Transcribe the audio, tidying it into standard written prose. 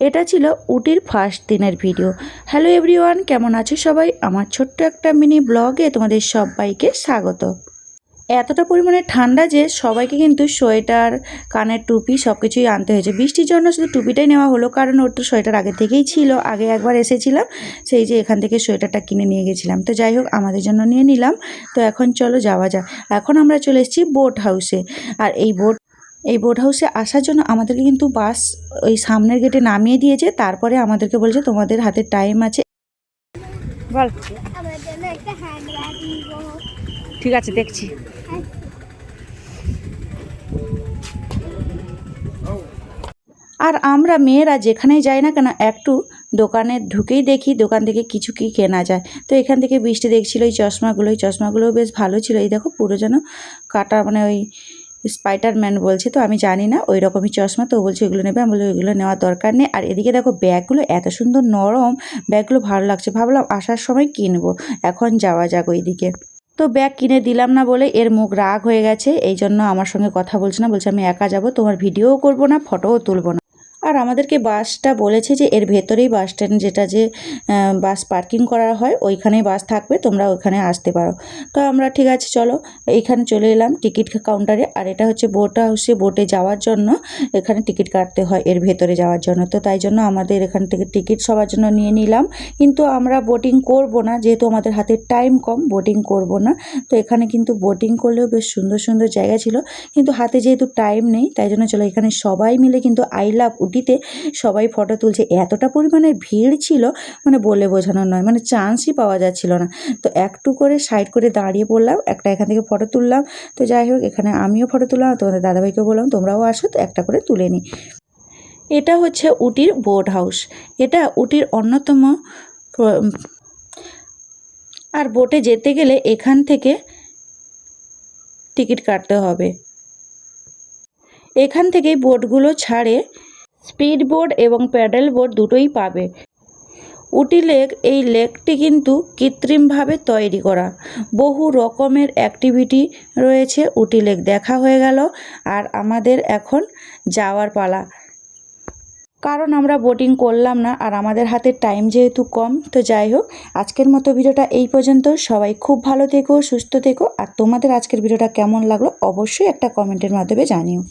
এটা ছিল উটির ফার্স্ট দিনের ভিডিও। হ্যালো এভরিওয়ান, কেমন আছো সবাই? আমার ছোট্ট একটা মিনি ব্লগে তোমাদের সবাইকে স্বাগত। এতটা পরিমাণে ঠান্ডা যে সবাইকে কিন্তু সোয়েটার, কানের টুপি সব কিছুই আনতে হয়েছে। বৃষ্টির জন্য শুধু টুপিটাই নেওয়া হলো, কারণ ওর তো সোয়েটার আগে থেকেই ছিল। আগে একবার এসেছিলাম, সেই যে এখান থেকে সোয়েটারটা কিনে নিয়ে গেছিলাম। তো যাই হোক, আমাদের জন্য নিয়ে নিলাম। তো এখন চলো যাওয়া যাক। এখন আমরা চলে এসেছি বোট হাউসে। আর এই বোট হাউসে আসার জন্য আমাদেরকে কিন্তু বাস ওই সামনের গেটে নামিয়ে দিয়েছে। তারপরে আমাদেরকে বলছে তোমাদের হাতে টাইম আছে। বল, ঠিক আছে, দেখছি। আর আমরা মেয়েরা যেখানেই যাই না কেন, একটু দোকানে ঢুকেই দেখি দোকান থেকে কিছু কি কেনা যায়। তো এখান থেকে বৃষ্টি দেখছিল এই চশমাগুলোও বেশ ভালো ছিল। এই দেখো, পুরো যেন কাটা, মানে ওই স্পাইডারম্যান বলছে, তো আমি জানি না, ওই রকমই চশমা। তো বলছে এগুলো নেবে, আমি বলি এগুলো নেওয়ার দরকার নেই। আর এদিকে দেখো ব্যাগগুলো এত সুন্দর নরম, ব্যাগগুলো ভালো লাগছে, ভাবলাম আসার সময় কিনবো। এখন যাওয়া যাক ওই দিকে। তো ব্যাগ কিনে দিলাম না বলে এর মুখ রাগ হয়ে গেছে, এই জন্য আমার সঙ্গে কথা বলছে না। বলছে আমি একা যাব, তোমার ভিডিওও করবো না, ফটোও তুলবো না। আর আমাদেরকে বাসটা বলেছে যে এর ভেতরেই বাস স্ট্যান্ড, যেটা যে বাস পার্কিং করা হয় ওইখানেই বাস থাকবে, তোমরা ওইখানে আসতে পারো। তো আমরা ঠিক আছে চলো, এইখানে চলে এলাম টিকিট কাউন্টারে। আর এটা হচ্ছে বোট হাউসে, বোটে যাওয়ার জন্য এখানে টিকিট কাটতে হয় এর ভেতরে যাওয়ার জন্য। তো তাই জন্য আমাদের এখান থেকে টিকিট সবার জন্য নিয়ে নিলাম। কিন্তু আমরা বোটিং করব না, যেহেতু আমাদের হাতে টাইম কম, বোটিং করব না। তো এখানে কিন্তু বোটিং করলেও বেশ সুন্দর সুন্দর জায়গা ছিল, কিন্তু হাতে যেহেতু টাইম নেই, তাই জন্য চলো এখানে সবাই মিলে কিন্তু আই লাভ উটিতে সবাই ফটো তুলছে। এতটা পরিমাণে ভিড় ছিল, মানে বলে বোঝানো নয়, মানে চান্সই পাওয়া যাচ্ছিল না। তো একটু করে সাইড করে দাঁড়িয়ে পড়লাম, একটা এখান থেকে ফটো তুললাম। তো যাই হোক, এখানে আমিও ফটো তুললাম, তোমাদের দাদাভাইকে বললাম তোমরাও আসো, তো একটা করে তুলে নিই। এটা হচ্ছে উটির বোট হাউস, এটা উটির অন্যতম। আর বোটে যেতে গেলে এখান থেকে টিকিট কাটতে হবে। এখান থেকেই বোটগুলো ছাড়ে, স্পিড বোট এবং প্যাডেল বোট দুটোই পাবে। উটি লেক, এই লেকটি কিন্তু কৃত্রিমভাবে তৈরি করা। বহু রকমের অ্যাক্টিভিটি রয়েছে। উটি লেক দেখা হয়ে গেল, আর আমাদের এখন যাওয়ার পালা, কারণ আমরা বোটিং করলাম না আর আমাদের হাতে টাইম যেহেতু কম। তো যাই হোক, আজকের মতো ভিডিওটা এই পর্যন্ত। সবাই খুব ভালো থেকো, সুস্থ থেকো। আর তোমাদের আজকের ভিডিওটা কেমন লাগলো অবশ্যই একটা কমেন্টের মাধ্যমে জানিও।